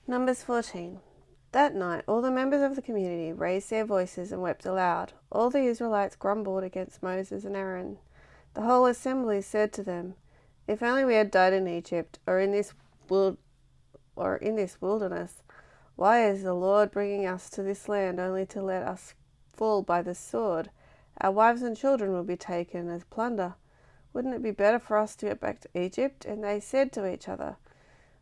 Numbers 14. That night all the members of the community raised their voices and wept aloud. All the Israelites grumbled against Moses and Aaron. The whole assembly said to them, "If only we had died in Egypt, or in this wilderness. Why is the Lord bringing us to this land only to let us fall by the sword? Our wives and children will be taken as plunder. Wouldn't it be better for us to get back to Egypt?" And they said to each other,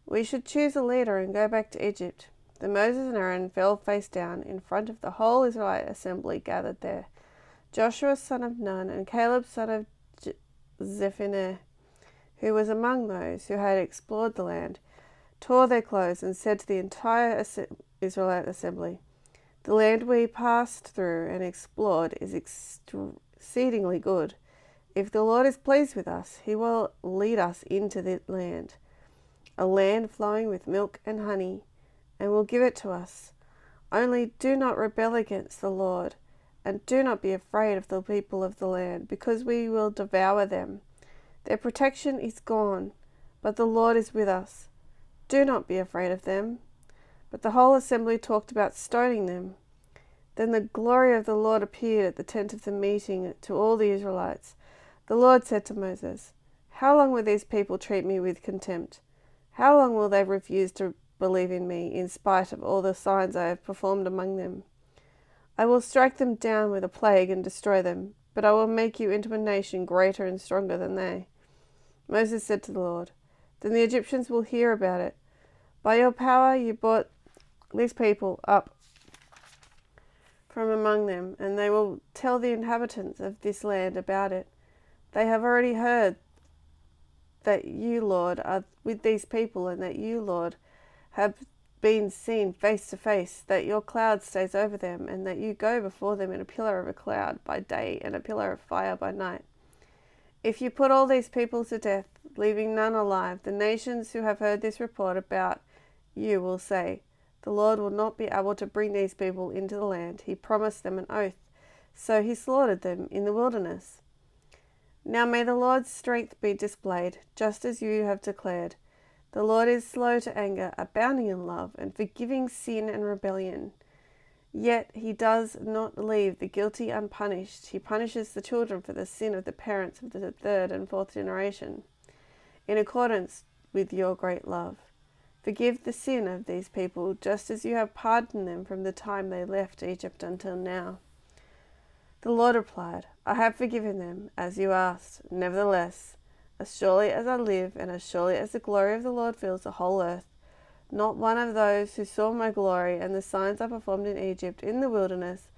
"We should choose a leader and go back to Egypt." Then Moses and Aaron fell face down in front of the whole Israelite assembly gathered there. Joshua son of Nun and Caleb son of Jephunneh, who was among those who had explored the land, tore their clothes and said to the entire Israelite assembly, "The land we passed through and explored is exceedingly good. If the Lord is pleased with us, he will lead us into the land, a land flowing with milk and honey, and will give it to us. Only do not rebel against the Lord, and do not be afraid of the people of the land, because we will devour them. Their protection is gone, but the Lord is with us. Do not be afraid of them." But the whole assembly talked about stoning them. Then the glory of the Lord appeared at the tent of the meeting to all the Israelites. The Lord said to Moses, "How long will these people treat me with contempt? How long will they refuse to believe in me, in spite of all the signs I have performed among them? I will strike them down with a plague and destroy them, but I will make you into a nation greater and stronger than they." Moses said to the Lord, "Then the Egyptians will hear about it. By your power you brought these people up from among them, and they will tell the inhabitants of this land about it. They have already heard that you, Lord, are with these people, and that you, Lord, have been seen face to face, that your cloud stays over them, and that you go before them in a pillar of a cloud by day and a pillar of fire by night. If you put all these people to death, leaving none alive, the nations who have heard this report about you will say, 'The Lord will not be able to bring these people into the land. He promised them an oath, so he slaughtered them in the wilderness.' Now may the Lord's strength be displayed, just as you have declared. The Lord is slow to anger, abounding in love, and forgiving sin and rebellion. Yet he does not leave the guilty unpunished. He punishes the children for the sin of the parents of the third and fourth generation, in accordance with your great love. Forgive the sin of these people, just as you have pardoned them from the time they left Egypt until now." The Lord replied, "I have forgiven them, as you asked. Nevertheless, as surely as I live, and as surely as the glory of the Lord fills the whole earth, not one of those who saw my glory and the signs I performed in Egypt in the wilderness,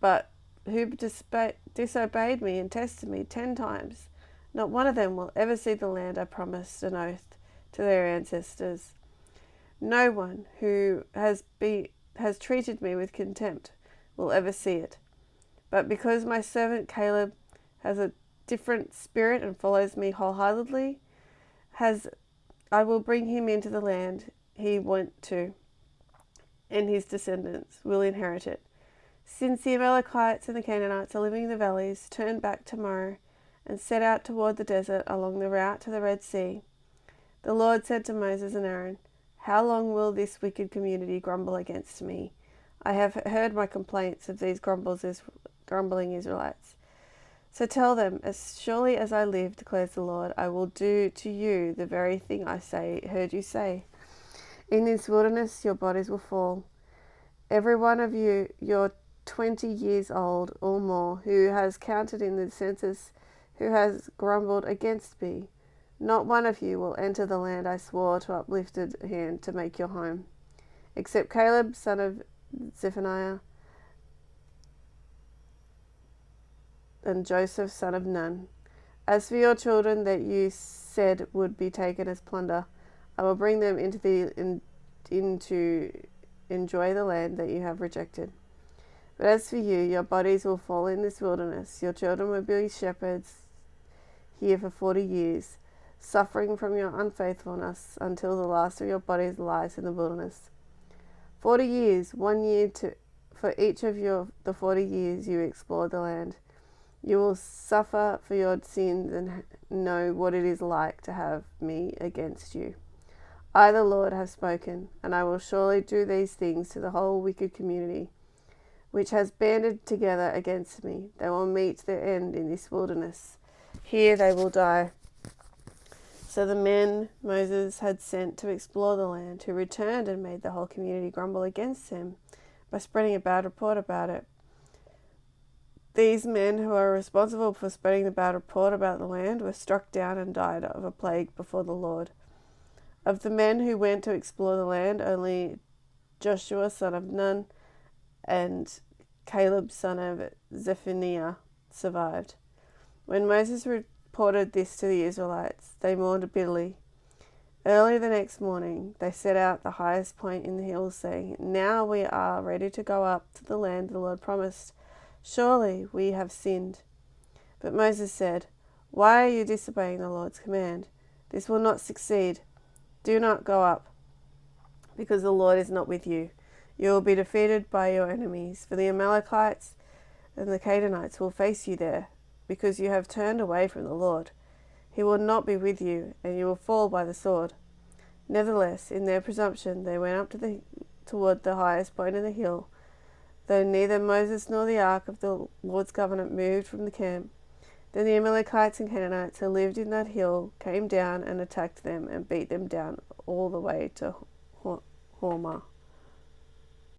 but who disobeyed me and tested me 10 times, not one of them will ever see the land I promised an oath to their ancestors. No one who has treated me with contempt will ever see it. But because my servant Caleb has a different spirit and follows me wholeheartedly, I will bring him into the land he went to, and his descendants will inherit it. Since the Amalekites and the Canaanites are living in the valleys, turn back tomorrow and set out toward the desert along the route to the Red Sea." The Lord said to Moses and Aaron, "How long will this wicked community grumble against me? I have heard my complaints of these grumbling Israelites. So tell them, as surely as I live, declares the Lord, I will do to you the very thing I heard you say. In this wilderness your bodies will fall. Every one of you, you're 20 years old or more, who has counted in the census, who has grumbled against me. Not one of you will enter the land I swore to uplifted hand to make your home, except Caleb, son of Jephunneh, and Joseph, son of Nun. As for your children that you said would be taken as plunder, I will bring them into enjoy the land that you have rejected. But as for you, your bodies will fall in this wilderness. Your children will be shepherds here for 40 years, suffering from your unfaithfulness until the last of your bodies lies in the wilderness. 40 years, 1 year for each of the 40 years you explored the land. You will suffer for your sins and know what it is like to have me against you. I, the Lord, have spoken, and I will surely do these things to the whole wicked community, which has banded together against me. They will meet their end in this wilderness. Here they will die. So the men Moses had sent to explore the land, who returned and made the whole community grumble against him by spreading a bad report about it. These men who are responsible for spreading the bad report about the land were struck down and died of a plague before the Lord. Of the men who went to explore the land, only Joshua son of Nun and Caleb son of Zephaniah survived. When Moses reported this to the Israelites, they mourned bitterly. Early the next morning, they set out the highest point in the hills, saying, "Now we are ready to go up to the land the Lord promised. Surely we have sinned." But Moses said, "Why are you disobeying the Lord's command? This will not succeed. Do not go up, because the Lord is not with you. You will be defeated by your enemies, for the Amalekites and the Canaanites will face you there, because you have turned away from the Lord. He will not be with you, and you will fall by the sword." Nevertheless, in their presumption, they went up toward the highest point of the hill, though neither Moses nor the ark of the Lord's covenant moved from the camp. Then the Amalekites and Canaanites who lived in that hill came down and attacked them and beat them down all the way to Hormah.